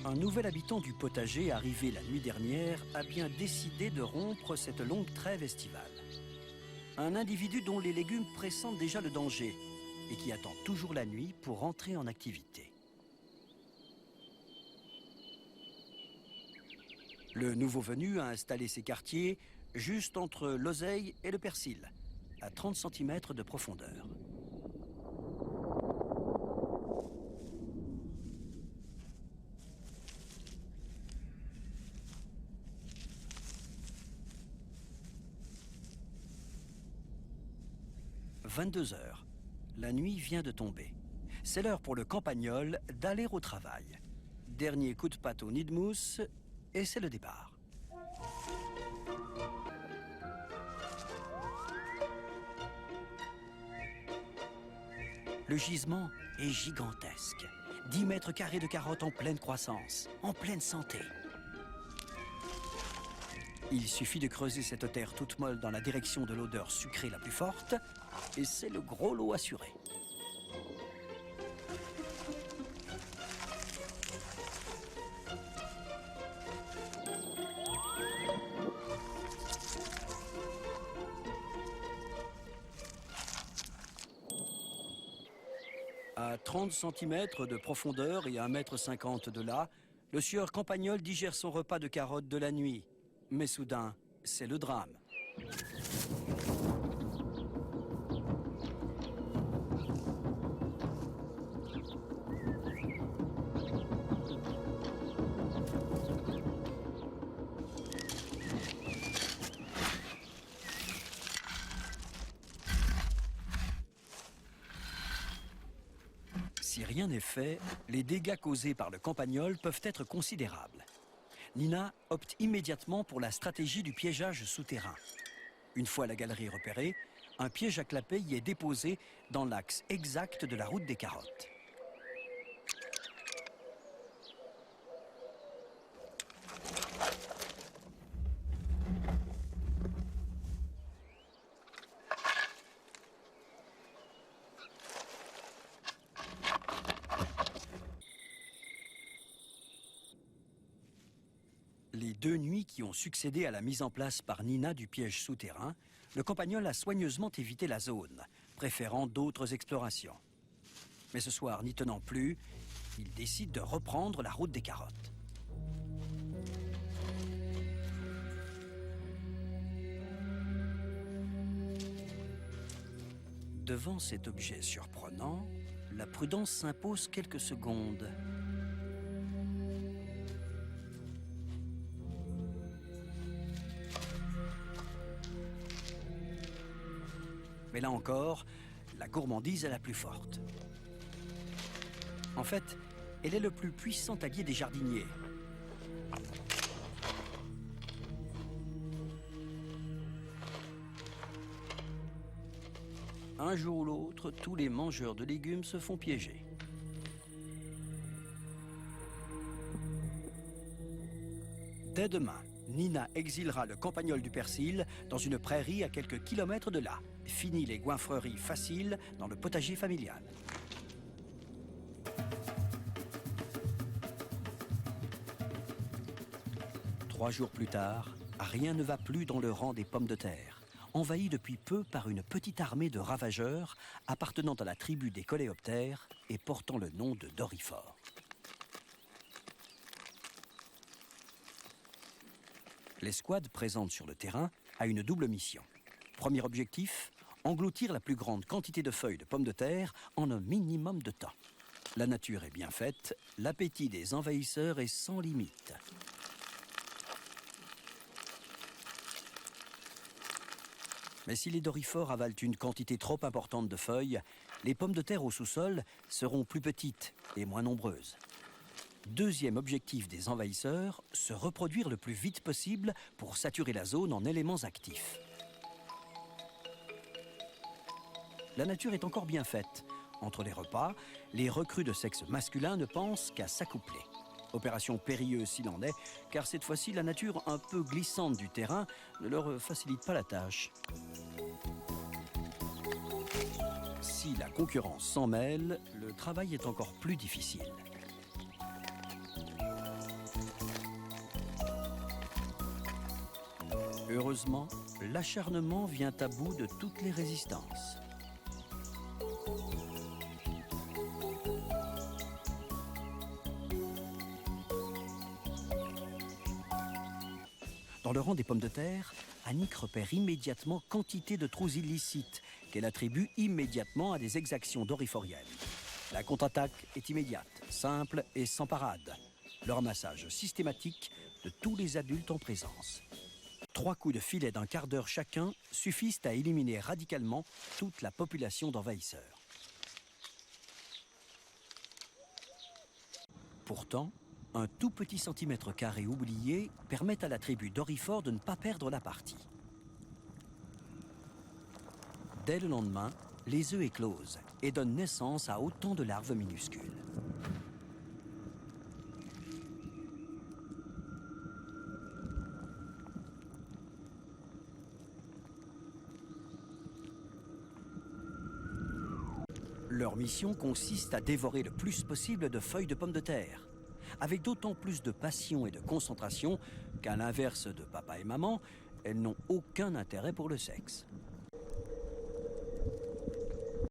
Un nouvel habitant du potager, arrivé la nuit dernière, a bien décidé de rompre cette longue trêve estivale. Un individu dont les légumes pressentent déjà le danger et qui attend toujours la nuit pour entrer en activité. Le nouveau venu a installé ses quartiers juste entre l'oseille et le persil, à 30 cm de profondeur. « 22 heures. La nuit vient de tomber. C'est l'heure pour le campagnol d'aller au travail. Dernier coup de patte au nid de mousse et c'est le départ. Le gisement est gigantesque. 10 mètres carrés de carottes en pleine croissance, en pleine santé. Il suffit de creuser cette terre toute molle dans la direction de l'odeur sucrée la plus forte et c'est le gros lot assuré. À 30 cm de profondeur et à 1,50 m de là, le sieur campagnol digère son repas de carottes de la nuit. Mais soudain, c'est le drame. Si rien n'est fait, les dégâts causés par le campagnol peuvent être considérables. Nina opte immédiatement pour la stratégie du piégeage souterrain. Une fois la galerie repérée, un piège à clapet y est déposé dans l'axe exact de la route des carottes. Les 2 nuits qui ont succédé à la mise en place par Nina du piège souterrain, le campagnol a soigneusement évité la zone, préférant d'autres explorations. Mais ce soir, n'y tenant plus, il décide de reprendre la route des carottes. Devant cet objet surprenant, la prudence s'impose quelques secondes. Mais là encore, la gourmandise est la plus forte. En fait, elle est le plus puissant allié des jardiniers. Un jour ou l'autre, tous les mangeurs de légumes se font piéger. Dès demain, Nina exilera le campagnol du persil dans une prairie à quelques kilomètres de là. Fini les goinfreries faciles dans le potager familial. Trois jours plus tard, rien ne va plus dans le rang des pommes de terre, envahi depuis peu par une petite armée de ravageurs appartenant à la tribu des coléoptères et portant le nom de doryphores. L'escouade présente sur le terrain a une double mission. Premier objectif, engloutir la plus grande quantité de feuilles de pommes de terre en un minimum de temps. La nature est bien faite, l'appétit des envahisseurs est sans limite. Mais si les doryphores avalent une quantité trop importante de feuilles, les pommes de terre au sous-sol seront plus petites et moins nombreuses. Deuxième objectif des envahisseurs, se reproduire le plus vite possible pour saturer la zone en éléments actifs. La nature est encore bien faite. Entre les repas, les recrues de sexe masculin ne pensent qu'à s'accoupler. Opération périlleuse s'il en est, car cette fois-ci, la nature un peu glissante du terrain ne leur facilite pas la tâche. Si la concurrence s'en mêle, le travail est encore plus difficile. Heureusement, l'acharnement vient à bout de toutes les résistances. Dans le rang des pommes de terre, Annick repère immédiatement quantité de trous illicites qu'elle attribue immédiatement à des exactions doriforiennes. La contre-attaque est immédiate, simple et sans parade. Le ramassage systématique de tous les adultes en présence. 3 coups de filet d'un quart d'heure chacun suffisent à éliminer radicalement toute la population d'envahisseurs. Pourtant, un tout petit centimètre carré oublié permet à la tribu d'Orifort de ne pas perdre la partie. Dès le lendemain, les œufs éclosent et donnent naissance à autant de larves minuscules. Leur mission consiste à dévorer le plus possible de feuilles de pommes de terre, avec d'autant plus de passion et de concentration qu'à l'inverse de papa et maman, elles n'ont aucun intérêt pour le sexe.